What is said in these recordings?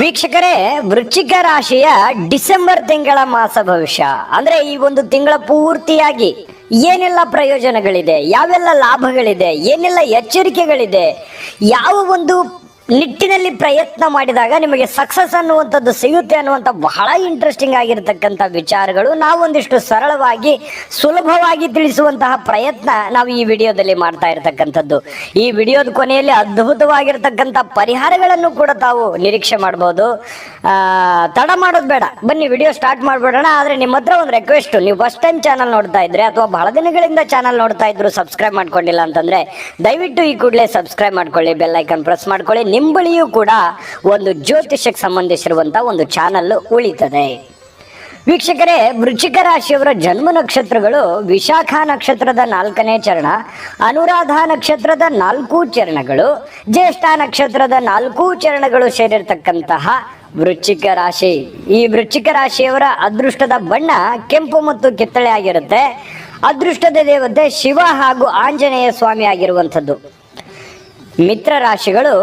ವೀಕ್ಷಕರೇ, ವೃಶ್ಚಿಕ ರಾಶಿಯ ಡಿಸೆಂಬರ್ ತಿಂಗಳ ಮಾಸ ಭವಿಷ್ಯ ಅಂದ್ರೆ ಈ ಒಂದು ತಿಂಗಳ ಪೂರ್ತಿಯಾಗಿ ಏನೆಲ್ಲ ಪ್ರಯೋಜನಗಳಿದೆ, ಯಾವೆಲ್ಲ ಲಾಭಗಳಿದೆ, ಏನೆಲ್ಲ ಎಚ್ಚರಿಕೆಗಳಿದೆ, ಯಾವ ಒಂದು ನಿಟ್ಟಿನಲ್ಲಿ ಪ್ರಯತ್ನ ಮಾಡಿದಾಗ ನಿಮಗೆ ಸಕ್ಸಸ್ ಅನ್ನುವಂಥದ್ದು ಸಿಗುತ್ತೆ ಅನ್ನುವಂಥ ಬಹಳ ಇಂಟ್ರೆಸ್ಟಿಂಗ್ ಆಗಿರತಕ್ಕಂಥ ವಿಚಾರಗಳು ನಾವೊಂದಿಷ್ಟು ಸರಳವಾಗಿ ಸುಲಭವಾಗಿ ತಿಳಿಸುವಂತಹ ಪ್ರಯತ್ನ ನಾವು ಈ ವಿಡಿಯೋದಲ್ಲಿ ಮಾಡ್ತಾ ಇರತಕ್ಕಂಥದ್ದು. ಈ ವಿಡಿಯೋದ ಕೊನೆಯಲ್ಲಿ ಅದ್ಭುತವಾಗಿರ್ತಕ್ಕಂಥ ಪರಿಹಾರಗಳನ್ನು ಕೂಡ ತಾವು ನಿರೀಕ್ಷೆ ಮಾಡ್ಬೋದು. ತಡ ಮಾಡೋದು ಬೇಡ, ಬನ್ನಿ ವಿಡಿಯೋ ಸ್ಟಾರ್ಟ್ ಮಾಡ್ಬಿಡೋಣ. ಆದರೆ ನಿಮ್ಮ ಹತ್ರ ಒಂದು ರಿಕ್ವೆಸ್ಟ್, ನೀವು ಫಸ್ಟ್ ಟೈಮ್ ಚಾನಲ್ ನೋಡ್ತಾ ಇದ್ರೆ ಅಥವಾ ಬಹಳ ದಿನಗಳಿಂದ ಚಾನಲ್ ನೋಡ್ತಾ ಇದ್ರು ಸಬ್ಸ್ಕ್ರೈಬ್ ಮಾಡ್ಕೊಂಡಿಲ್ಲ ಅಂತಂದ್ರೆ ದಯವಿಟ್ಟು ಈ ಕೂಡಲೇ ಸಬ್ಸ್ಕ್ರೈಬ್ ಮಾಡ್ಕೊಳ್ಳಿ, ಬೆಲ್ ಐಕನ್ ಪ್ರೆಸ್ ಮಾಡ್ಕೊಳ್ಳಿ. ನಿಮ್ಮ ಬಳಿಯೂ ಕೂಡ ಒಂದು ಜ್ಯೋತಿಷಕ್ಕೆ ಸಂಬಂಧಿಸಿರುವಂತಹ ಒಂದು ಚಾನಲ್ ಉಳಿತದೆ. ವೀಕ್ಷಕರೇ, ವೃಶ್ಚಿಕ ರಾಶಿಯವರ ಜನ್ಮ ನಕ್ಷತ್ರಗಳು ವಿಶಾಖ ನಕ್ಷತ್ರದ 4ನೇ ಚರಣ, ಅನುರಾಧ ನಕ್ಷತ್ರದ 4 ಚರಣಗಳು, ಜ್ಯೇಷ್ಠ ನಕ್ಷತ್ರದ 4 ಚರಣಗಳು ಸೇರಿರ್ತಕ್ಕಂತಹ ವೃಶ್ಚಿಕ ರಾಶಿ. ಈ ವೃಶ್ಚಿಕ ರಾಶಿಯವರ ಅದೃಷ್ಟದ ಬಣ್ಣ ಕೆಂಪು ಮತ್ತು ಕಿತ್ತಳೆ ಆಗಿರುತ್ತೆ. ಅದೃಷ್ಟದ ದೇವತೆ ಶಿವ ಹಾಗೂ ಆಂಜನೇಯ ಸ್ವಾಮಿ ಆಗಿರುವಂಥದ್ದು. ಮಿತ್ರ ರಾಶಿಗಳು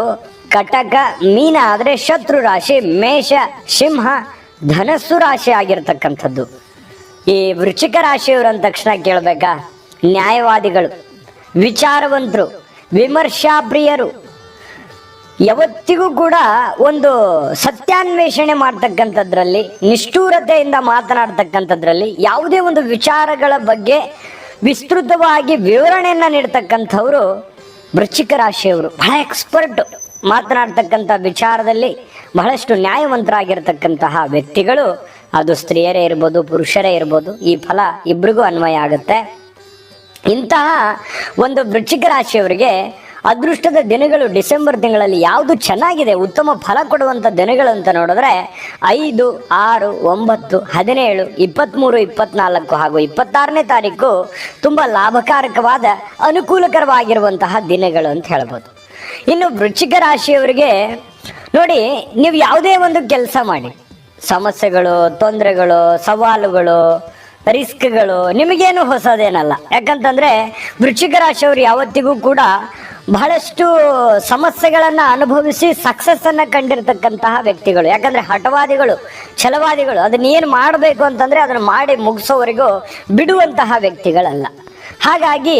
ಕಟಕ, ಮೀನ ಆದರೆ ಶತ್ರು ರಾಶಿ, ಮೇಷ, ಸಿಂಹ, ಧನಸ್ಸು ರಾಶಿ ಆಗಿರ್ತಕ್ಕಂಥದ್ದು. ಈ ವೃಶ್ಚಿಕ ರಾಶಿಯವರು ಅಂದ ತಕ್ಷಣ ಕೇಳಬೇಕಾ, ನ್ಯಾಯವಾದಿಗಳು, ವಿಚಾರವಂತರು, ವಿಮರ್ಶಾ ಪ್ರಿಯರು, ಯಾವತ್ತಿಗೂ ಕೂಡ ಒಂದು ಸತ್ಯಾನ್ವೇಷಣೆ ಮಾಡ್ತಕ್ಕಂಥದ್ರಲ್ಲಿ, ನಿಷ್ಠೂರತೆಯಿಂದ ಮಾತನಾಡ್ತಕ್ಕಂಥದ್ರಲ್ಲಿ, ಯಾವುದೇ ಒಂದು ವಿಚಾರಗಳ ಬಗ್ಗೆ ವಿಸ್ತೃತವಾಗಿ ವಿವರಣೆಯನ್ನು ನೀಡ್ತಕ್ಕಂಥವ್ರು ವೃಶ್ಚಿಕ ರಾಶಿಯವರು. ಬಹಳ ಎಕ್ಸ್ಪರ್ಟ್, ಮಾತನಾಡ್ತಕ್ಕಂಥ ವಿಚಾರದಲ್ಲಿ ಬಹಳಷ್ಟು ನ್ಯಾಯವಂತರಾಗಿರ್ತಕ್ಕಂತಹ ವ್ಯಕ್ತಿಗಳು. ಅದು ಸ್ತ್ರೀಯರೇ ಇರ್ಬೋದು, ಪುರುಷರೇ ಇರ್ಬೋದು, ಈ ಫಲ ಇಬ್ರಿಗೂ ಅನ್ವಯ ಆಗುತ್ತೆ. ಇಂತಹ ಒಂದು ವೃಶ್ಚಿಕ ರಾಶಿಯವರಿಗೆ ಅದೃಷ್ಟದ ದಿನಗಳು ಡಿಸೆಂಬರ್ ತಿಂಗಳಲ್ಲಿ ಯಾವುದು ಚೆನ್ನಾಗಿದೆ, ಉತ್ತಮ ಫಲ ಕೊಡುವಂಥ ದಿನಗಳು ಅಂತ ನೋಡಿದ್ರೆ 5, 6, 9, 17, 23, 24 ಹಾಗೂ 26ನೇ ತಾರೀಕು ತುಂಬ ಲಾಭಕಾರಕವಾದ ಅನುಕೂಲಕರವಾಗಿರುವಂತಹ ದಿನಗಳು ಅಂತ ಹೇಳ್ಬೋದು. ಇನ್ನು ವೃಶ್ಚಿಕ ರಾಶಿಯವರಿಗೆ ನೋಡಿ, ನೀವು ಯಾವುದೇ ಒಂದು ಕೆಲಸ ಮಾಡಿ, ಸಮಸ್ಯೆಗಳು, ತೊಂದರೆಗಳು, ಸವಾಲುಗಳು, ರಿಸ್ಕ್ಗಳು ನಿಮಗೇನು ಹೊಸದೇನಲ್ಲ. ಯಾಕಂತಂದ್ರೆ ವೃಶ್ಚಿಕ ರಾಶಿಯವರು ಯಾವತ್ತಿಗೂ ಕೂಡ ಬಹಳಷ್ಟು ಸಮಸ್ಯೆಗಳನ್ನು ಅನುಭವಿಸಿ ಸಕ್ಸಸ್ ಅನ್ನ ಕಂಡಿರ್ತಕ್ಕಂತಹ ವ್ಯಕ್ತಿಗಳು. ಯಾಕಂದ್ರೆ ಹಠವಾದಿಗಳು, ಛಲವಾದಿಗಳು, ಅದನ್ನ ಏನು ಮಾಡಬೇಕು ಅಂತಂದ್ರೆ ಅದನ್ನು ಮಾಡಿ ಮುಗಿಸೋವರೆಗೂ ಬಿಡುವಂತಹ ವ್ಯಕ್ತಿಗಳಲ್ಲ. ಹಾಗಾಗಿ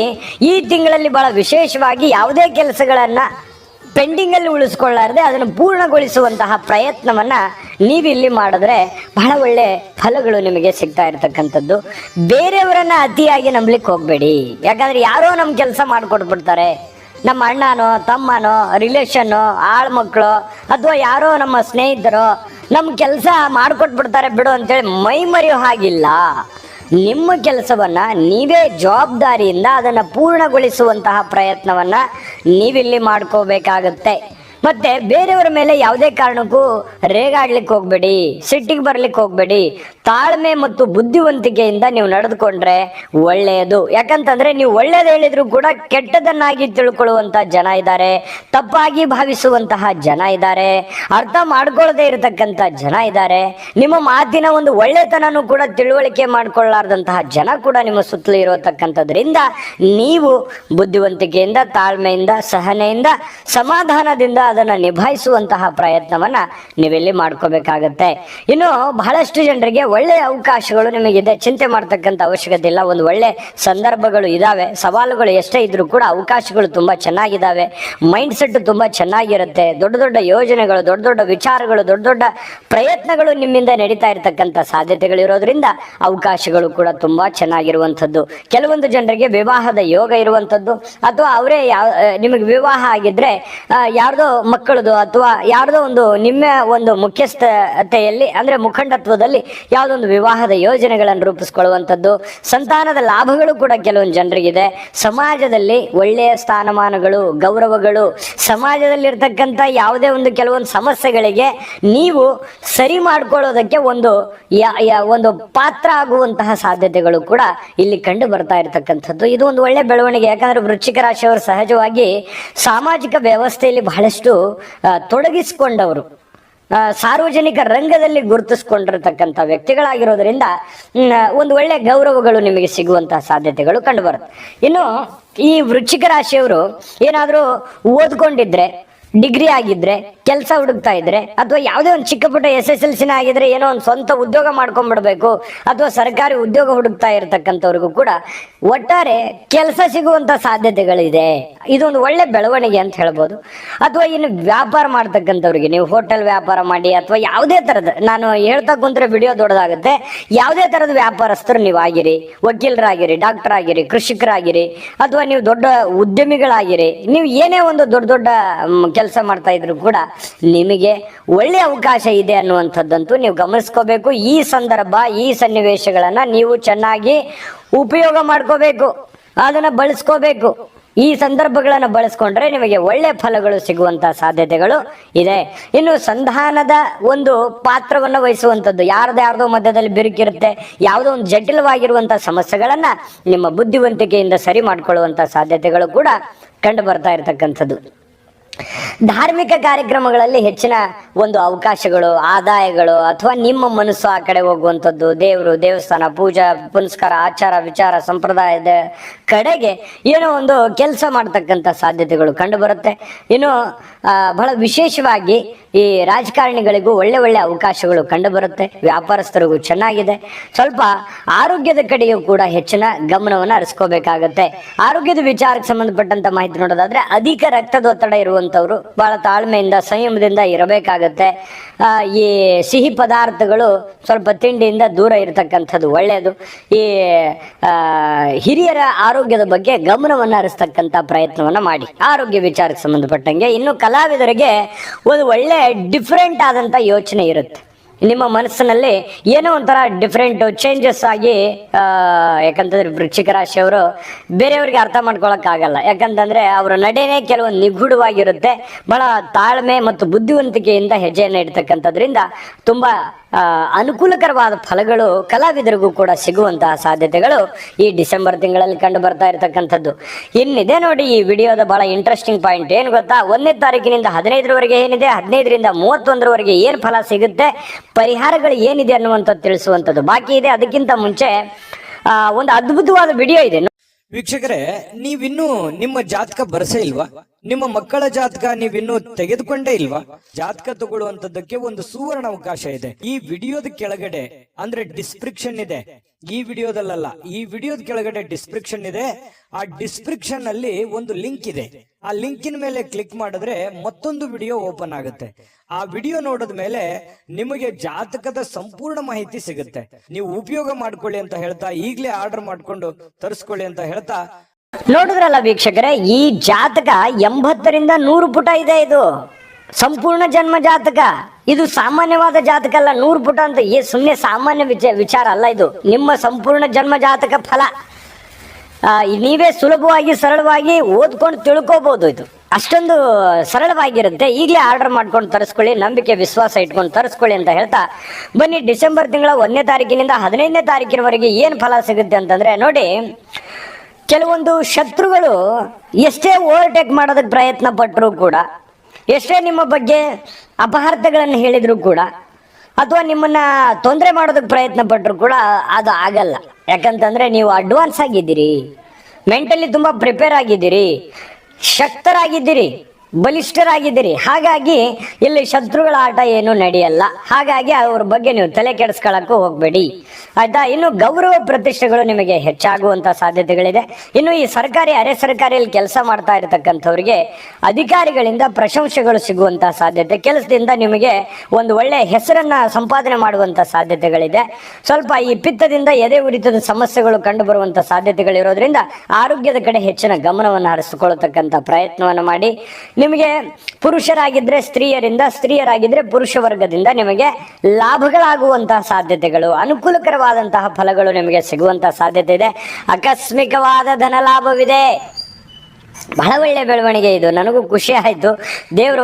ಈ ತಿಂಗಳಲ್ಲಿ ಬಹಳ ವಿಶೇಷವಾಗಿ ಯಾವುದೇ ಕೆಲಸಗಳನ್ನು ಪೆಂಡಿಂಗಲ್ಲಿ ಉಳಿಸ್ಕೊಳ್ಳಾರದೆ ಅದನ್ನು ಪೂರ್ಣಗೊಳಿಸುವಂತಹ ಪ್ರಯತ್ನವನ್ನು ನೀವಿಲ್ಲಿ ಮಾಡಿದ್ರೆ ಬಹಳ ಒಳ್ಳೆ ಫಲಗಳು ನಿಮಗೆ ಸಿಗ್ತಾ ಇರತಕ್ಕಂಥದ್ದು. ಬೇರೆಯವರನ್ನ ಅತಿಯಾಗಿ ನಂಬಲಿಕ್ಕೆ ಹೋಗಬೇಡಿ. ಯಾಕಂದ್ರೆ ಯಾರೋ ನಮ್ಮ ಕೆಲಸ ಮಾಡಿಕೊಟ್ಬಿಡ್ತಾರೆ, ನಮ್ಮ ಅಣ್ಣನೋ, ತಮ್ಮನೋ, ರಿಲೇಷನ್ನು, ಆಳ್ಮಕ್ಳು ಅಥವಾ ಯಾರೋ ನಮ್ಮ ಸ್ನೇಹಿತರು ನಮ್ಮ ಕೆಲಸ ಮಾಡಿಕೊಟ್ಬಿಡ್ತಾರೆ ಬಿಡು ಅಂತೇಳಿ ಮೈ ಮರೆಯೋ ಹಾಗಿಲ್ಲ. ನಿಮ್ಮ ಕೆಲಸವನ್ನ ನೀವೇ ಜವಾಬ್ದಾರಿಯಿಂದ ಅದನ್ನು ಪೂರ್ಣಗೊಳಿಸುವಂತಹ ಪ್ರಯತ್ನವನ್ನ ನೀವಿಲ್ಲಿ ಮಾಡ್ಕೋಬೇಕಾಗತ್ತೆ. ಮತ್ತೆ ಬೇರೆಯವರ ಮೇಲೆ ಯಾವುದೇ ಕಾರಣಕ್ಕೂ ರೇಗಾಡ್ಲಿಕ್ಕೆ ಹೋಗ್ಬೇಡಿ, ಸಿಟ್ಟಿಗೆ ಬರ್ಲಿಕ್ಕೆ ಹೋಗ್ಬೇಡಿ. ತಾಳ್ಮೆ ಮತ್ತು ಬುದ್ಧಿವಂತಿಕೆಯಿಂದ ನೀವು ನಡೆದುಕೊಂಡ್ರೆ ಒಳ್ಳೆಯದು. ಯಾಕಂತಂದ್ರೆ ನೀವು ಒಳ್ಳೇದು ಹೇಳಿದ್ರು ಕೂಡ ಕೆಟ್ಟದನ್ನಾಗಿ ತಿಳ್ಕೊಳ್ಳುವಂತ ಜನ ಇದ್ದಾರೆ, ತಪ್ಪಾಗಿ ಭಾವಿಸುವಂತಹ ಜನ ಇದ್ದಾರೆ, ಅರ್ಥ ಮಾಡ್ಕೊಳ್ಳದೆ ಇರತಕ್ಕಂಥ ಜನ ಇದ್ದಾರೆ, ನಿಮ್ಮ ಮಾತಿನ ಒಂದು ಒಳ್ಳೆತನೂ ಕೂಡ ತಿಳುವಳಿಕೆ ಮಾಡ್ಕೊಳ್ಳಾರ್ದಂತಹ ಜನ ಕೂಡ ನಿಮ್ಮ ಸುತ್ತಲೂ ಇರತಕ್ಕಂಥದ್ರಿಂದ ನೀವು ಬುದ್ಧಿವಂತಿಕೆಯಿಂದ, ತಾಳ್ಮೆಯಿಂದ, ಸಹನೆಯಿಂದ, ಸಮಾಧಾನದಿಂದ ಅದನ್ನು ನಿಭಾಯಿಸುವಂತಹ ಪ್ರಯತ್ನವನ್ನ ನೀವೆಲ್ಲಿ ಮಾಡ್ಕೋಬೇಕಾಗತ್ತೆ. ಇನ್ನು ಬಹಳಷ್ಟು ಜನರಿಗೆ ಒಳ್ಳೆಯ ಅವಕಾಶಗಳು ನಿಮಗಿದೆ, ಚಿಂತೆ ಮಾಡ್ತಕ್ಕಂಥ ಅವಶ್ಯಕತೆ ಇಲ್ಲ. ಒಂದು ಒಳ್ಳೆ ಸಂದರ್ಭಗಳು ಇದಾವೆ, ಸವಾಲುಗಳು ಎಷ್ಟೇ ಇದ್ರೂ ಕೂಡ ಅವಕಾಶಗಳು ತುಂಬಾ ಚೆನ್ನಾಗಿದ್ದಾವೆ. ಮೈಂಡ್ ಸೆಟ್ ತುಂಬಾ ಚೆನ್ನಾಗಿರುತ್ತೆ. ದೊಡ್ಡ ದೊಡ್ಡ ಯೋಜನೆಗಳು, ದೊಡ್ಡ ದೊಡ್ಡ ವಿಚಾರಗಳು, ದೊಡ್ಡ ದೊಡ್ಡ ಪ್ರಯತ್ನಗಳು ನಿಮ್ಮಿಂದ ನಡೀತಾ ಇರತಕ್ಕಂಥ ಸಾಧ್ಯತೆಗಳು ಇರೋದ್ರಿಂದ ಅವಕಾಶಗಳು ಕೂಡ ತುಂಬಾ ಚೆನ್ನಾಗಿರುವಂಥದ್ದು. ಕೆಲವೊಂದು ಜನರಿಗೆ ವಿವಾಹದ ಯೋಗ ಇರುವಂಥದ್ದು, ಅಥವಾ ಅವರೇ ನಿಮಗೆ ವಿವಾಹ ಆಗಿದ್ರೆ ಯಾರ್ದೋ ಮಕ್ಕಳದು ಅಥವಾ ಯಾರ್ದೋ ಒಂದು ನಿಮ್ಮ ಒಂದು ಮುಖ್ಯಸ್ಥತೆಯಲ್ಲಿ ಅಂದ್ರೆ ಮುಖಂಡತ್ವದಲ್ಲಿ ಯಾವುದೊಂದು ವಿವಾಹದ ಯೋಜನೆಗಳನ್ನು ರೂಪಿಸ್ಕೊಳ್ಳುವಂಥದ್ದು. ಸಂತಾನದ ಲಾಭಗಳು ಕೂಡ ಕೆಲವೊಂದು ಜನರಿಗಿದೆ. ಸಮಾಜದಲ್ಲಿ ಒಳ್ಳೆಯ ಸ್ಥಾನಮಾನಗಳು, ಗೌರವಗಳು, ಸಮಾಜದಲ್ಲಿರ್ತಕ್ಕಂಥ ಯಾವುದೇ ಒಂದು ಕೆಲವೊಂದು ಸಮಸ್ಯೆಗಳಿಗೆ ನೀವು ಸರಿ ಮಾಡ್ಕೊಳ್ಳೋದಕ್ಕೆ ಒಂದು ಪಾತ್ರ ಆಗುವಂತಹ ಸಾಧ್ಯತೆಗಳು ಕೂಡ ಇಲ್ಲಿ ಕಂಡು ಬರ್ತಾ ಇರತಕ್ಕಂಥದ್ದು. ಇದು ಒಂದು ಒಳ್ಳೆ ಬೆಳವಣಿಗೆ. ಯಾಕಂದ್ರೆ ವೃಶ್ಚಿಕ ರಾಶಿಯವರು ಸಹಜವಾಗಿ ಸಾಮಾಜಿಕ ವ್ಯವಸ್ಥೆಯಲ್ಲಿ ಬಹಳಷ್ಟು ತೊಡಗಿಸಿಕೊಂಡವರು, ಸಾರ್ವಜನಿಕ ರಂಗದಲ್ಲಿ ಗುರುತಿಸ್ಕೊಂಡಿರತಕ್ಕಂಥ ವ್ಯಕ್ತಿಗಳಾಗಿರೋದ್ರಿಂದ ಒಂದು ಒಳ್ಳೆ ಗೌರವಗಳು ನಿಮಗೆ ಸಿಗುವಂತಹ ಸಾಧ್ಯತೆಗಳು ಕಂಡು ಬರುತ್ತೆ. ಇನ್ನು ಈ ವೃಶ್ಚಿಕ ರಾಶಿಯವರು ಏನಾದರೂ ಓದ್ಕೊಂಡಿದ್ರೆ ಡಿಗ್ರಿ ಆಗಿದ್ರೆ, ಕೆಲಸ ಹುಡುಕ್ತಾ ಇದ್ರೆ, ಅಥವಾ ಯಾವುದೇ ಒಂದು ಚಿಕ್ಕ ಪುಟ್ಟ SSLC ಆಗಿದ್ರೆ ಏನೋ ಒಂದು ಸ್ವಂತ ಉದ್ಯೋಗ ಮಾಡ್ಕೊಂಡ್ಬಿಡ್ಬೇಕು, ಅಥವಾ ಸರ್ಕಾರಿ ಉದ್ಯೋಗ ಹುಡುಕ್ತಾ ಇರತಕ್ಕಂಥವ್ರಿಗೂ ಕೂಡ ಒಟ್ಟಾರೆ ಕೆಲಸ ಸಿಗುವಂತ ಸಾಧ್ಯತೆಗಳಿದೆ. ಇದೊಂದು ಒಳ್ಳೆ ಬೆಳವಣಿಗೆ ಅಂತ ಹೇಳ್ಬೋದು. ಅಥವಾ ಇನ್ನು ವ್ಯಾಪಾರ ಮಾಡ್ತಕ್ಕಂಥವ್ರಿಗೆ, ನೀವು ಹೋಟೆಲ್ ವ್ಯಾಪಾರ ಮಾಡಿ ಅಥವಾ ಯಾವುದೇ ತರದ, ನಾನು ಹೇಳ್ತಾ ಕುಂತ್ರೆ ವಿಡಿಯೋ ದೊಡ್ಡದಾಗುತ್ತೆ, ಯಾವುದೇ ತರದ ವ್ಯಾಪಾರಸ್ಥರು ನೀವು ಆಗಿರಿ, ವಕೀಲರಾಗಿರಿ, ಡಾಕ್ಟರ್ ಆಗಿರಿ, ಕೃಷಿಕರಾಗಿರಿ, ಅಥವಾ ನೀವು ದೊಡ್ಡ ಉದ್ಯಮಿಗಳಾಗಿರಿ, ನೀವು ಏನೇ ಒಂದು ದೊಡ್ಡ ದೊಡ್ಡ ಕೆಲಸ ಮಾಡ್ತಾ ಇದ್ರು ಕೂಡ ನಿಮಗೆ ಒಳ್ಳೆ ಅವಕಾಶ ಇದೆ ಅನ್ನುವಂಥದ್ದಂತೂ ನೀವು ಗಮನಿಸ್ಕೋಬೇಕು. ಈ ಸಂದರ್ಭ, ಈ ಸನ್ನಿವೇಶಗಳನ್ನ ನೀವು ಚೆನ್ನಾಗಿ ಉಪಯೋಗ ಮಾಡ್ಕೋಬೇಕು, ಅದನ್ನ ಬಳಸ್ಕೋಬೇಕು. ಈ ಸಂದರ್ಭಗಳನ್ನು ಬಳಸ್ಕೊಂಡ್ರೆ ನಿಮಗೆ ಒಳ್ಳೆ ಫಲಗಳು ಸಿಗುವಂತಹ ಸಾಧ್ಯತೆಗಳು ಇದೆ. ಇನ್ನು ಸಂಧಾನದ ಒಂದು ಪಾತ್ರವನ್ನು ವಹಿಸುವಂಥದ್ದು, ಯಾರ್ದೋ ಮಧ್ಯದಲ್ಲಿ ಬಿರುಕಿರುತ್ತೆ, ಯಾವುದೋ ಒಂದು ಜಟಿಲವಾಗಿರುವಂತಹ ಸಮಸ್ಯೆಗಳನ್ನ ನಿಮ್ಮ ಬುದ್ಧಿವಂತಿಕೆಯಿಂದ ಸರಿ ಮಾಡ್ಕೊಳ್ಳುವಂತ ಸಾಧ್ಯತೆಗಳು ಕೂಡ ಕಂಡು ಬರ್ತಾ ಇರತಕ್ಕಂಥದ್ದು. ಧಾರ್ಮಿಕ ಕಾರ್ಯಕ್ರಮಗಳಲ್ಲಿ ಹೆಚ್ಚಿನ ಒಂದು ಅವಕಾಶಗಳು, ಆದಾಯಗಳು, ಅಥವಾ ನಿಮ್ಮ ಮನಸ್ಸು ಆ ಕಡೆ ಹೋಗುವಂಥದ್ದು, ದೇವರು, ದೇವಸ್ಥಾನ, ಪೂಜಾ ಪುನಸ್ಕಾರ, ಆಚಾರ ವಿಚಾರ, ಸಂಪ್ರದಾಯದ ಕಡೆಗೆ ಏನೋ ಒಂದು ಕೆಲಸ ಮಾಡ್ತಕ್ಕಂಥ ಸಾಧ್ಯತೆಗಳು ಕಂಡು ಬರುತ್ತೆ. ಇನ್ನು ಬಹಳ ವಿಶೇಷವಾಗಿ ಈ ರಾಜಕಾರಣಿಗಳಿಗೂ ಒಳ್ಳೆ ಒಳ್ಳೆ ಅವಕಾಶಗಳು ಕಂಡು ಬರುತ್ತೆ. ವ್ಯಾಪಾರಸ್ಥರಿಗೂ ಚೆನ್ನಾಗಿದೆ. ಸ್ವಲ್ಪ ಆರೋಗ್ಯದ ಕಡೆಯೂ ಕೂಡ ಹೆಚ್ಚಿನ ಗಮನವನ್ನು ಹರಿಸ್ಕೋಬೇಕಾಗತ್ತೆ. ಆರೋಗ್ಯದ ವಿಚಾರಕ್ಕೆ ಸಂಬಂಧಪಟ್ಟಂತ ಮಾಹಿತಿ ನೋಡೋದಾದ್ರೆ, ಅಧಿಕ ರಕ್ತದೊತ್ತಡ ಇರುವಂತವ್ರು ಬಹಳ ತಾಳ್ಮೆಯಿಂದ, ಸಂಯಮದಿಂದ ಇರಬೇಕಾಗತ್ತೆ. ಈ ಸಿಹಿ ಪದಾರ್ಥಗಳು ಸ್ವಲ್ಪ ತಿಂಡಿಯಿಂದ ದೂರ ಇರತಕ್ಕಂಥದ್ದು ಒಳ್ಳೆಯದು. ಈ ಹಿರಿಯರ ಆರೋಗ್ಯದ ಬಗ್ಗೆ ಗಮನವನ್ನು ಹರಿಸ್ತಕ್ಕಂಥ ಪ್ರಯತ್ನವನ್ನ ಮಾಡಿ, ಆರೋಗ್ಯ ವಿಚಾರಕ್ಕೆ ಸಂಬಂಧಪಟ್ಟಂಗೆ. ಇನ್ನು ಕಲಾವಿದರಿಗೆ ಒಂದು ಒಳ್ಳೆ ಡಿಫ್ರೆಂಟ್ ಆದಂತ ಯೋಚನೆ ಇರುತ್ತೆ. ನಿಮ್ಮ ಮನಸ್ಸಿನಲ್ಲಿ ಏನೋ ಒಂಥರ ಡಿಫ್ರೆಂಟ್ ಚೇಂಜಸ್ ಆಗಿ, ಯಾಕಂತಂದ್ರೆ ವೃಶ್ಚಿಕ ರಾಶಿಯವರು ಬೇರೆಯವ್ರಿಗೆ ಅರ್ಥ ಮಾಡ್ಕೊಳಕ್ ಆಗಲ್ಲ. ಯಾಕಂತಂದ್ರೆ ಅವರ ನಡೆನೇ ಕೆಲವೊಂದು ನಿಗೂಢವಾಗಿರುತ್ತೆ. ಬಹಳ ತಾಳ್ಮೆ ಮತ್ತು ಬುದ್ಧಿವಂತಿಕೆಯಿಂದ ಹೆಜ್ಜೆಯನ್ನು ಇಡ್ತಕ್ಕಂಥದ್ರಿಂದ ತುಂಬಾ ಅನುಕೂಲಕರವಾದ ಫಲಗಳು ಕಲಾವಿದರಿಗೂ ಕೂಡ ಸಿಗುವಂತಹ ಸಾಧ್ಯತೆಗಳು ಈ ಡಿಸೆಂಬರ್ ತಿಂಗಳಲ್ಲಿ ಕಂಡು ಬರ್ತಾ ಇರತಕ್ಕಂಥದ್ದು. ಇನ್ನಿದೆ ನೋಡಿ ಈ ವಿಡಿಯೋದ ಬಹಳ ಇಂಟ್ರೆಸ್ಟಿಂಗ್ ಪಾಯಿಂಟ್ ಏನು ಗೊತ್ತಾ? 1ನೇ ತಾರೀಕಿನಿಂದ 15ರವರೆಗೆ ಏನಿದೆ, 15ರಿಂದ 31ರವರೆಗೆ ಏನು ಫಲ ಸಿಗುತ್ತೆ, ಪರಿಹಾರಗಳು ಏನಿದೆ ಅನ್ನುವಂಥದ್ದು ತಿಳಿಸುವಂಥದ್ದು ಬಾಕಿ ಇದೆ. ಅದಕ್ಕಿಂತ ಮುಂಚೆ ಒಂದು ಅದ್ಭುತವಾದ ವಿಡಿಯೋ ಇದೆ. ವೀಕ್ಷಕರೇ, ನೀವಿನ್ನೂ ನಿಮ್ಮ ಜಾತಕ ಬರಸೇ ಇಲ್ವಾ? ನಿಮ್ಮ ಮಕ್ಕಳ ಜಾತಕ ನೀವಿನ್ನೂ ತೆಗೆದುಕೊಂಡೇ ಇಲ್ವಾ? ಜಾತಕ ತಗೊಳ್ಳುವಂತದ್ದಕ್ಕೆ ಒಂದು ಸುವರ್ಣ ಅವಕಾಶ ಇದೆ. ಈ ವಿಡಿಯೋದ ಕೆಳಗಡೆ ಅಂದ್ರೆ ಡಿಸ್ಕ್ರಿಪ್ಷನ್ ಇದೆ. ಈ ವಿಡಿಯೋದಲ್ಲ, ಈ ವಿಡಿಯೋದ ಕೆಳಗಡೆ ಡಿಸ್ಕ್ರಿಪ್ಷನ್ ಇದೆ. ಆ ಡಿಸ್ಕ್ರಿಪ್ಷನ್ ಅಲ್ಲಿ ಒಂದು ಲಿಂಕ್ ಇದೆ. ಆ ಲಿಂಕಿನ ಮೇಲೆ ಕ್ಲಿಕ್ ಮಾಡಿದ್ರೆ ಮತ್ತೊಂದು ವಿಡಿಯೋ ಓಪನ್ ಆಗುತ್ತೆ. ಆ ವಿಡಿಯೋ ನೋಡಿದ ಮೇಲೆ ನಿಮಗೆ ಜಾತಕದ ಸಂಪೂರ್ಣ ಮಾಹಿತಿ ಸಿಗುತ್ತೆ. ನೀವು ಉಪಯೋಗ ಮಾಡ್ಕೊಳ್ಳಿ ಅಂತ ಹೇಳ್ತಾ, ಈಗಲೇ ಆರ್ಡರ್ ಮಾಡ್ಕೊಂಡು ತರಿಸ್ಕೊಳ್ಳಿ ಅಂತ ಹೇಳ್ತಾ, ನೋಡಿದ್ರಲ್ಲ ವೀಕ್ಷಕರೇ, ಈ ಜಾತಕ 80ರಿಂದ 100 ಪುಟ ಇದೆ. ಇದು ಸಂಪೂರ್ಣ ಜನ್ಮ ಜಾತಕ. ಇದು ಸಾಮಾನ್ಯವಾದ ಜಾತಕ ಅಲ್ಲ. 100 ಪುಟ ಅಂತ ಸುಮ್ಮನೆ ಸಾಮಾನ್ಯ ವಿಚಾರ ಅಲ್ಲ. ಇದು ನಿಮ್ಮ ಸಂಪೂರ್ಣ ಜನ್ಮ ಜಾತಕ ಫಲ. ನೀವೇ ಸುಲಭವಾಗಿ ಸರಳವಾಗಿ ಓದ್ಕೊಂಡು ತಿಳ್ಕೋಬಹುದು. ಇದು ಅಷ್ಟೊಂದು ಸರಳವಾಗಿರುತ್ತೆ. ಈಗಲೇ ಆರ್ಡರ್ ಮಾಡ್ಕೊಂಡು ತರಿಸ್ಕೊಳ್ಳಿ, ನಂಬಿಕೆ ವಿಶ್ವಾಸ ಇಟ್ಕೊಂಡು ತರಿಸ್ಕೊಳ್ಳಿ ಅಂತ ಹೇಳ್ತಾ ಬನ್ನಿ. ಡಿಸೆಂಬರ್ ತಿಂಗಳ 1ನೇ ತಾರೀಕಿನಿಂದ 15ನೇ ತಾರೀಕಿನವರೆಗೆ ಏನು ಫಲ ಸಿಗುತ್ತೆ ಅಂತಂದ್ರೆ ನೋಡಿ, ಕೆಲವೊಂದು ಶತ್ರುಗಳು ಎಷ್ಟೇ ಓವರ್ಟೇಕ್ ಮಾಡೋದಕ್ಕೆ ಪ್ರಯತ್ನ ಪಟ್ಟರು ಕೂಡ, ಎಷ್ಟೇ ನಿಮ್ಮ ಬಗ್ಗೆ ಅಪಹಾರಗಳನ್ನು ಹೇಳಿದ್ರು ಕೂಡ, ಅಥವಾ ನಿಮ್ಮನ್ನ ತೊಂದರೆ ಮಾಡೋದಕ್ಕೆ ಪ್ರಯತ್ನ ಪಟ್ಟರು ಕೂಡ ಅದು ಆಗಲ್ಲ. ಯಾಕಂತಂದ್ರೆ ನೀವು ಅಡ್ವಾನ್ಸ್ ಆಗಿದ್ದೀರಿ, ಮೆಂಟಲಿ ತುಂಬಾ ಪ್ರಿಪೇರ್ ಆಗಿದ್ದೀರಿ, ಶಕ್ತರಾಗಿದ್ದೀರಿ, ಬಲಿಷ್ಠರಾಗಿದ್ದೀರಿ. ಹಾಗಾಗಿ ಇಲ್ಲಿ ಶತ್ರುಗಳ ಆಟ ಏನು ನಡೆಯಲ್ಲ. ಹಾಗಾಗಿ ಅವ್ರ ಬಗ್ಗೆ ನೀವು ತಲೆ ಕೆಡಿಸ್ಕೊಳ್ಳಕ್ಕೂ ಹೋಗ್ಬೇಡಿ, ಆಯ್ತಾ? ಇನ್ನು ಗೌರವ ಪ್ರತಿಷ್ಠೆಗಳು ನಿಮಗೆ ಹೆಚ್ಚಾಗುವಂತ ಸಾಧ್ಯತೆಗಳಿದೆ. ಇನ್ನು ಈ ಸರ್ಕಾರಿ, ಅರೆ ಸರ್ಕಾರಿಯಲ್ಲಿ ಕೆಲಸ ಮಾಡ್ತಾ ಇರತಕ್ಕಂಥವ್ರಿಗೆ ಅಧಿಕಾರಿಗಳಿಂದ ಪ್ರಶಂಸೆಗಳು ಸಿಗುವಂತ ಸಾಧ್ಯತೆ, ಕೆಲಸದಿಂದ ನಿಮಗೆ ಒಂದು ಒಳ್ಳೆ ಹೆಸರನ್ನ ಸಂಪಾದನೆ ಮಾಡುವಂತ ಸಾಧ್ಯತೆಗಳಿದೆ. ಸ್ವಲ್ಪ ಈ ಪಿತ್ತದಿಂದ ಎದೆ ಉರಿತದ ಸಮಸ್ಯೆಗಳು ಕಂಡು ಬರುವಂತ ಸಾಧ್ಯತೆಗಳಿರೋದ್ರಿಂದ ಆರೋಗ್ಯದ ಕಡೆ ಹೆಚ್ಚಿನ ಗಮನವನ್ನು ಹರಿಸಿಕೊಳ್ಳತಕ್ಕಂಥ ಪ್ರಯತ್ನವನ್ನು ಮಾಡಿ. ನಿಮಗೆ ಪುರುಷರಾಗಿದ್ರೆ ಸ್ತ್ರೀಯರಿಂದ, ಸ್ತ್ರೀಯರಾಗಿದ್ರೆ ಪುರುಷ ವರ್ಗದಿಂದ ನಿಮಗೆ ಲಾಭಗಳಾಗುವಂತಹ ಸಾಧ್ಯತೆಗಳು, ಅನುಕೂಲಕರವಾದಂತಹ ಫಲಗಳು ನಿಮಗೆ ಸಿಗುವಂತಹ ಸಾಧ್ಯತೆ ಇದೆ. ಆಕಸ್ಮಿಕವಾದ ಧನ ಲಾಭವಿದೆ. ಬಹಳ ಒಳ್ಳೆ ಬೆಳವಣಿಗೆ ಇದು. ನನಗೂ ಖುಷಿ ಆಯ್ತು. ದೇವರು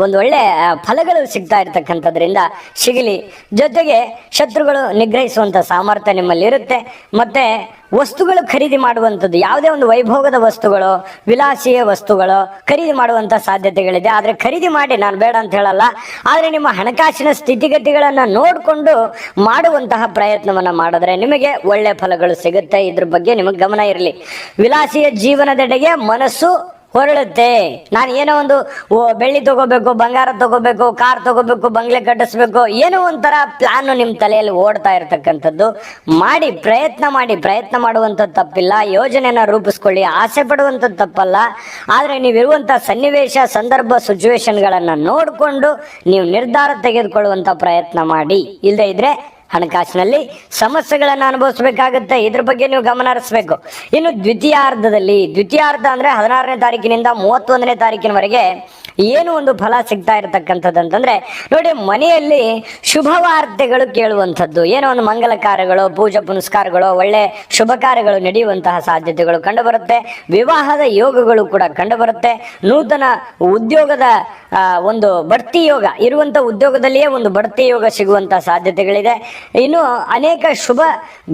ಒಂದು ಒಳ್ಳೆ ಫಲಗಳು ಸಿಗ್ತಾ ಇರ್ತಕ್ಕಂಥದ್ರಿಂದ ಸಿಗಲಿ. ಜೊತೆಗೆ ಶತ್ರುಗಳು ನಿಗ್ರಹಿಸುವಂತ ಸಾಮರ್ಥ್ಯ ನಿಮ್ಮಲ್ಲಿ ಇರುತ್ತೆ. ಮತ್ತೆ ವಸ್ತುಗಳು ಖರೀದಿ ಮಾಡುವಂಥದ್ದು, ಯಾವುದೇ ಒಂದು ವೈಭೋಗದ ವಸ್ತುಗಳು, ವಿಲಾಸಿಯ ವಸ್ತುಗಳು ಖರೀದಿ ಮಾಡುವಂಥ ಸಾಧ್ಯತೆಗಳಿದೆ. ಆದರೆ ಖರೀದಿ ಮಾಡಿ, ನಾನು ಬೇಡ ಅಂತ ಹೇಳಲ್ಲ, ಆದರೆ ನಿಮ್ಮ ಹಣಕಾಸಿನ ಸ್ಥಿತಿಗತಿಗಳನ್ನು ನೋಡಿಕೊಂಡು ಮಾಡುವಂತಹ ಪ್ರಯತ್ನವನ್ನು ಮಾಡಿದ್ರೆ ನಿಮಗೆ ಒಳ್ಳೆ ಫಲಗಳು ಸಿಗುತ್ತೆ. ಇದ್ರ ಬಗ್ಗೆ ನಿಮಗೆ ಗಮನ ಇರಲಿ. ವಿಲಾಸಿಯ ಜೀವನದೆಡೆಗೆ ಮನಸ್ಸು ಹೊರಳುತ್ತೆ. ನಾನು ಏನೋ ಒಂದು ಬೆಳ್ಳಿ ತಗೋಬೇಕು, ಬಂಗಾರ ತಗೋಬೇಕು, ಕಾರ್ ತಗೋಬೇಕು, ಬಂಗ್ಲೆ ಕಟ್ಟಿಸ್ಬೇಕು, ಏನೋ ಒಂಥರ ಪ್ಲಾನ್ ನಿಮ್ಮ ತಲೆಯಲ್ಲಿ ಓಡ್ತಾ ಇರತಕ್ಕಂಥದ್ದು. ಪ್ರಯತ್ನ ಮಾಡುವಂಥದ್ದು ತಪ್ಪಿಲ್ಲ. ಯೋಜನೆನ ರೂಪಿಸ್ಕೊಳ್ಳಿ, ಆಸೆ ಪಡುವಂಥದ್ದು ತಪ್ಪಲ್ಲ. ಆದರೆ ನೀವಿರುವಂಥ ಸನ್ನಿವೇಶ, ಸಂದರ್ಭ, ಸಿಚುವೇಶನ್ಗಳನ್ನು ನೋಡಿಕೊಂಡು ನೀವು ನಿರ್ಧಾರ ತೆಗೆದುಕೊಳ್ಳುವಂಥ ಪ್ರಯತ್ನ ಮಾಡಿ. ಇಲ್ಲದೆ ಇದ್ರೆ ಹಣಕಾಸಿನಲ್ಲಿ ಸಮಸ್ಯೆಗಳನ್ನು ಅನುಭವಿಸಬೇಕಾಗುತ್ತೆ. ಇದ್ರ ಬಗ್ಗೆ ನೀವು ಗಮನ ಹರಿಸಬೇಕು. ಇನ್ನು ದ್ವಿತೀಯಾರ್ಧ ಅಂದ್ರೆ 16ನೇ ತಾರೀಕಿನಿಂದ 31ನೇ ತಾರೀಕಿನವರೆಗೆ ಏನು ಒಂದು ಫಲ ಸಿಗ್ತಾ ಇರತಕ್ಕಂಥದ್ದು ಅಂತಂದ್ರೆ, ನೋಡಿ, ಮನೆಯಲ್ಲಿ ಶುಭ ವಾರ್ತೆಗಳು ಕೇಳುವಂಥದ್ದು, ಏನೋ ಒಂದು ಮಂಗಲ ಕಾರ್ಯಗಳು, ಪೂಜಾ ಪುನಸ್ಕಾರಗಳು, ಒಳ್ಳೆ ಶುಭ ಕಾರ್ಯಗಳು ನಡೆಯುವಂತಹ ಸಾಧ್ಯತೆಗಳು ಕಂಡುಬರುತ್ತೆ. ವಿವಾಹದ ಯೋಗಗಳು ಕೂಡ ಕಂಡುಬರುತ್ತೆ. ನೂತನ ಉದ್ಯೋಗದ ಒಂದು ಬಡ್ತಿ ಯೋಗ ಇರುವಂತ ಉದ್ಯೋಗದಲ್ಲಿಯೇ ಒಂದು ಬಡ್ತಿ ಯೋಗ ಸಿಗುವಂತಹ ಸಾಧ್ಯತೆಗಳಿದೆ. ಇನ್ನು ಅನೇಕ ಶುಭ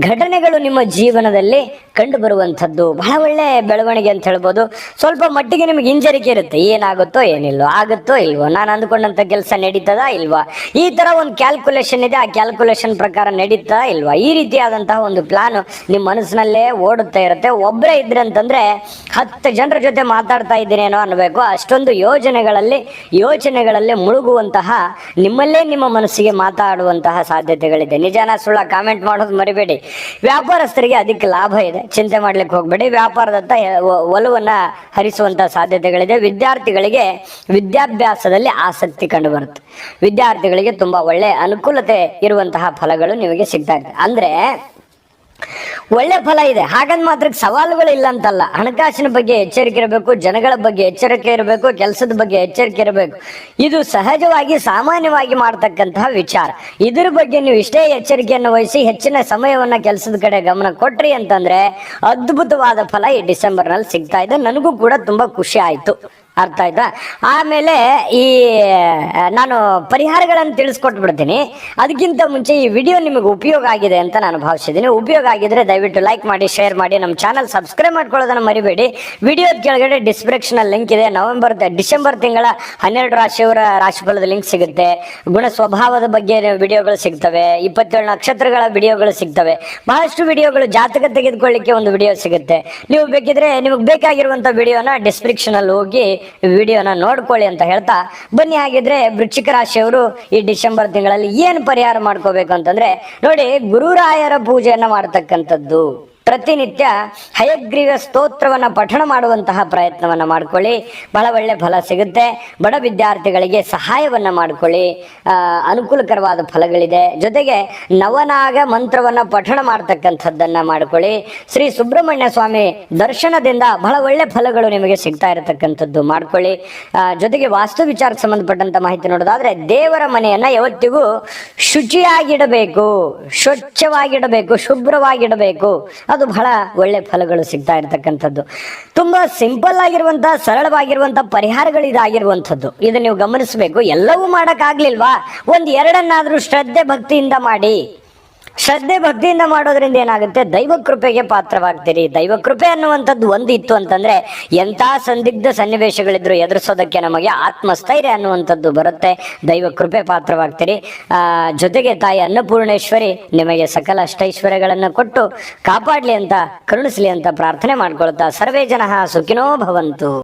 ಘಟನೆಗಳು ನಿಮ್ಮ ಜೀವನದಲ್ಲಿ ಕಂಡು ಬರುವಂಥದ್ದು, ಬಹಳ ಒಳ್ಳೆ ಬೆಳವಣಿಗೆ ಅಂತ ಹೇಳ್ಬೋದು. ಸ್ವಲ್ಪ ಮಟ್ಟಿಗೆ ನಿಮಗೆ ಹಿಂಜರಿಕೆ ಇರುತ್ತೆ, ಏನಾಗುತ್ತೋ ಏನಿಲ್ವೋ, ಆಗುತ್ತೋ ಇಲ್ವೋ, ನಾನು ಅಂದ್ಕೊಂಡಂತ ಕೆಲಸ ನಡೀತದಾ ಇಲ್ವಾ, ಈ ತರ ಒಂದು ಕ್ಯಾಲ್ಕುಲೇಷನ್ ಇದೆ, ಆ ಕ್ಯಾಲ್ಕುಲೇಷನ್ ಪ್ರಕಾರ ನಡೀತಾ ಇಲ್ವಾ, ಈ ರೀತಿಯಾದಂತಹ ಒಂದು ಪ್ಲಾನ್ ನಿಮ್ಮ ಮನಸ್ಸಿನಲ್ಲೇ ಓಡುತ್ತಾ ಇರುತ್ತೆ. ಒಬ್ಬರೇ ಇದ್ರೆ ಅಂತಂದ್ರೆ 10 ಜನರ ಜೊತೆ ಮಾತಾಡ್ತಾ ಇದ್ದೀನೇನೋ ಅನ್ಬೇಕು, ಅಷ್ಟೊಂದು ಯೋಚನೆಗಳಲ್ಲಿ ಮುಳುಗುವಂತಹ, ನಿಮ್ಮಲ್ಲೇ ನಿಮ್ಮ ಮನಸ್ಸಿಗೆ ಮಾತಾಡುವಂತಹ ಸಾಧ್ಯತೆಗಳಿದೆ. ನಿಜಾನ ಸುಳ್ಳ ಕಾಮೆಂಟ್ ಮಾಡೋದು ಮರಿಬೇಡಿ. ವ್ಯಾಪಾರಸ್ಥರಿಗೆ ಅದಕ್ಕೆ ಲಾಭ ಇದೆ, ಚಿಂತೆ ಮಾಡ್ಲಿಕ್ಕೆ ಹೋಗ್ಬೇಡಿ. ವ್ಯಾಪಾರದತ್ತ ಒಲವನ್ನ ಹರಿಸುವಂತಹ ಸಾಧ್ಯತೆಗಳಿದೆ. ವಿದ್ಯಾರ್ಥಿಗಳಿಗೆ ವಿದ್ಯಾಭ್ಯಾಸದಲ್ಲಿ ಆಸಕ್ತಿ ಕಂಡು ಬರುತ್ತೆ. ವಿದ್ಯಾರ್ಥಿಗಳಿಗೆ ತುಂಬಾ ಒಳ್ಳೆ ಅನುಕೂಲತೆ ಇರುವಂತಹ ಫಲಗಳು ನಿಮಗೆ ಸಿಗ್ತಾ ಇದೆ. ಅಂದ್ರೆ ಒಳ್ಳೆ ಫಲ ಇದೆ, ಹಾಗಂದ್ ಮಾತ್ರ ಸವಾಲುಗಳು ಇಲ್ಲ ಅಂತಲ್ಲ. ಹಣಕಾಸಿನ ಬಗ್ಗೆ ಎಚ್ಚರಿಕೆ ಇರಬೇಕು, ಜನಗಳ ಬಗ್ಗೆ ಎಚ್ಚರಿಕೆ ಇರಬೇಕು, ಕೆಲಸದ ಬಗ್ಗೆ ಎಚ್ಚರಿಕೆ ಇರಬೇಕು. ಇದು ಸಹಜವಾಗಿ ಸಾಮಾನ್ಯವಾಗಿ ಮಾಡ್ತಕ್ಕಂತಹ ವಿಚಾರ. ಇದ್ರ ಬಗ್ಗೆ ನೀವು ಇಷ್ಟೇ ಎಚ್ಚರಿಕೆಯನ್ನು ವಹಿಸಿ ಹೆಚ್ಚಿನ ಸಮಯವನ್ನ ಕೆಲಸದ ಕಡೆ ಗಮನ ಕೊಟ್ರಿ ಅಂತಂದ್ರೆ ಅದ್ಭುತವಾದ ಫಲ ಈ ಡಿಸೆಂಬರ್ನಲ್ಲಿ ಸಿಗ್ತಾ ಇದೆ. ನನಗೂ ಕೂಡ ತುಂಬಾ ಖುಷಿ ಆಯ್ತು. ಅರ್ಥ ಆಯ್ತಾ? ಆಮೇಲೆ ಈ ನಾನು ಪರಿಹಾರಗಳನ್ನು ತಿಳಿಸ್ಕೊಟ್ಟು ಬಿಡ್ತೀನಿ. ಅದಕ್ಕಿಂತ ಮುಂಚೆ ಈ ವಿಡಿಯೋ ನಿಮಗೆ ಉಪಯೋಗ ಆಗಿದೆ ಅಂತ ನಾನು ಭಾವಿಸಿದ್ದೀನಿ. ಉಪಯೋಗ ಆಗಿದ್ರೆ ದಯವಿಟ್ಟು ಲೈಕ್ ಮಾಡಿ, ಶೇರ್ ಮಾಡಿ, ನಮ್ಮ ಚಾನಲ್ ಸಬ್ಸ್ಕ್ರೈಬ್ ಮಾಡ್ಕೊಳ್ಳೋದನ್ನ ಮರಿಬೇಡಿ. ವಿಡಿಯೋದ ಕೆಳಗಡೆ ಡಿಸ್ಕ್ರಿಪ್ಷನ್ ಲಿಂಕ್ ಇದೆ. ಡಿಸೆಂಬರ್ ತಿಂಗಳ 12 ರಾಶಿಯವರ ರಾಶಿಫಲದ ಲಿಂಕ್ ಸಿಗುತ್ತೆ. ಗುಣ ಸ್ವಭಾವದ ಬಗ್ಗೆ ವಿಡಿಯೋಗಳು ಸಿಗ್ತವೆ. 27 ನಕ್ಷತ್ರಗಳ ವಿಡಿಯೋಗಳು ಸಿಗ್ತವೆ. ಬಹಳಷ್ಟು ವಿಡಿಯೋಗಳು, ಜಾತಕ ತೆಗೆದುಕೊಳ್ಳಿಕ್ಕೆ ಒಂದು ವಿಡಿಯೋ ಸಿಗುತ್ತೆ. ನೀವು ಬೇಕಿದ್ರೆ ನಿಮಗೆ ಬೇಕಾಗಿರುವಂತ ವಿಡಿಯೋನ ಡಿಸ್ಕ್ರಿಪ್ಷನ್ ಅಲ್ಲಿ ಹೋಗಿ ವಿಡಿಯೋನ ನೋಡ್ಕೊಳ್ಳಿ ಅಂತ ಹೇಳ್ತಾ ಬನ್ನಿ. ಹಾಗಿದ್ರೆ ವೃಶ್ಚಿಕ ರಾಶಿಯವರು ಈ ಡಿಸೆಂಬರ್ ತಿಂಗಳಲ್ಲಿ ಏನು ಪರಿಹಾರ ಮಾಡ್ಕೋಬೇಕು ಅಂತಂದ್ರೆ, ನೋಡಿ, ಗುರುರಾಯರ ಪೂಜೆಯನ್ನ ಮಾಡತಕ್ಕಂಥದ್ದು. ಪ್ರತಿನಿತ್ಯ ಹಯಗ್ರೀವ ಸ್ತೋತ್ರವನ್ನ ಪಠಣ ಮಾಡುವಂತಹ ಪ್ರಯತ್ನವನ್ನ ಮಾಡ್ಕೊಳ್ಳಿ, ಬಹಳ ಒಳ್ಳೆ ಫಲ ಸಿಗುತ್ತೆ. ಬಡ ವಿದ್ಯಾರ್ಥಿಗಳಿಗೆ ಸಹಾಯವನ್ನ ಮಾಡ್ಕೊಳ್ಳಿ, ಅನುಕೂಲಕರವಾದ ಫಲಗಳಿದೆ. ಜೊತೆಗೆ ನವನಾಗ ಮಂತ್ರವನ್ನ ಪಠಣ ಮಾಡ್ತಕ್ಕಂಥದ್ದನ್ನ ಮಾಡ್ಕೊಳ್ಳಿ. ಶ್ರೀ ಸುಬ್ರಹ್ಮಣ್ಯ ಸ್ವಾಮಿ ದರ್ಶನದಿಂದ ಬಹಳ ಒಳ್ಳೆ ಫಲಗಳು ನಿಮಗೆ ಸಿಗ್ತಾ ಇರತಕ್ಕಂಥದ್ದು ಮಾಡ್ಕೊಳ್ಳಿ. ಜೊತೆಗೆ ವಾಸ್ತು ವಿಚಾರಕ್ಕೆ ಸಂಬಂಧಪಟ್ಟಂತ ಮಾಹಿತಿ ನೋಡೋದಾದ್ರೆ, ದೇವರ ಮನೆಯನ್ನ ಯಾವತ್ತಿಗೂ ಶುಚಿಯಾಗಿಡಬೇಕು, ಸ್ವಚ್ಛವಾಗಿಡಬೇಕು, ಶುಭ್ರವಾಗಿಡಬೇಕು. ಅದು ಬಹಳ ಒಳ್ಳೆ ಫಲಗಳು ಸಿಗ್ತಾ ಇರತಕ್ಕಂಥದ್ದು. ತುಂಬಾ ಸಿಂಪಲ್ ಆಗಿರುವಂತಹ, ಸರಳವಾಗಿರುವಂತಹ ಪರಿಹಾರಗಳು ಇದಾಗಿರುವಂಥದ್ದು. ಇದು ನೀವು ಗಮನಿಸಬೇಕು. ಎಲ್ಲವೂ ಮಾಡಕ್ ಆಗ್ಲಿಲ್ವಾ, ಒಂದ್ ಎರಡನ್ನಾದ್ರೂ ಶ್ರದ್ಧೆ ಭಕ್ತಿಯಿಂದ ಮಾಡಿ. ಶ್ರದ್ಧೆ ಭಕ್ತಿಯಿಂದ ಮಾಡೋದ್ರಿಂದ ಏನಾಗುತ್ತೆ, ದೈವ ಕೃಪೆಗೆ ಪಾತ್ರವಾಗ್ತೀರಿ. ದೈವ ಕೃಪೆ ಅನ್ನುವಂಥದ್ದು ಒಂದು ಇತ್ತು ಅಂತಂದ್ರೆ ಎಂಥ ಸಂದಿಗ್ಧ ಸನ್ನಿವೇಶಗಳಿದ್ರು ಎದುರಿಸೋದಕ್ಕೆ ನಮಗೆ ಆತ್ಮಸ್ಥೈರ್ಯ ಅನ್ನುವಂಥದ್ದು ಬರುತ್ತೆ. ದೈವ ಕೃಪೆ ಪಾತ್ರವಾಗ್ತೀರಿ. ಜೊತೆಗೆ ತಾಯಿ ಅನ್ನಪೂರ್ಣೇಶ್ವರಿ ನಿಮಗೆ ಸಕಲ ಅಷ್ಟೈಶ್ವರ್ಯಗಳನ್ನು ಕೊಟ್ಟು ಕಾಪಾಡ್ಲಿ ಅಂತ, ಕರುಣಿಸ್ಲಿ ಅಂತ ಪ್ರಾರ್ಥನೆ ಮಾಡ್ಕೊಳ್ತಾ ಸರ್ವೇ ಜನಃ ಸುಖಿನೋ ಭವಂತು.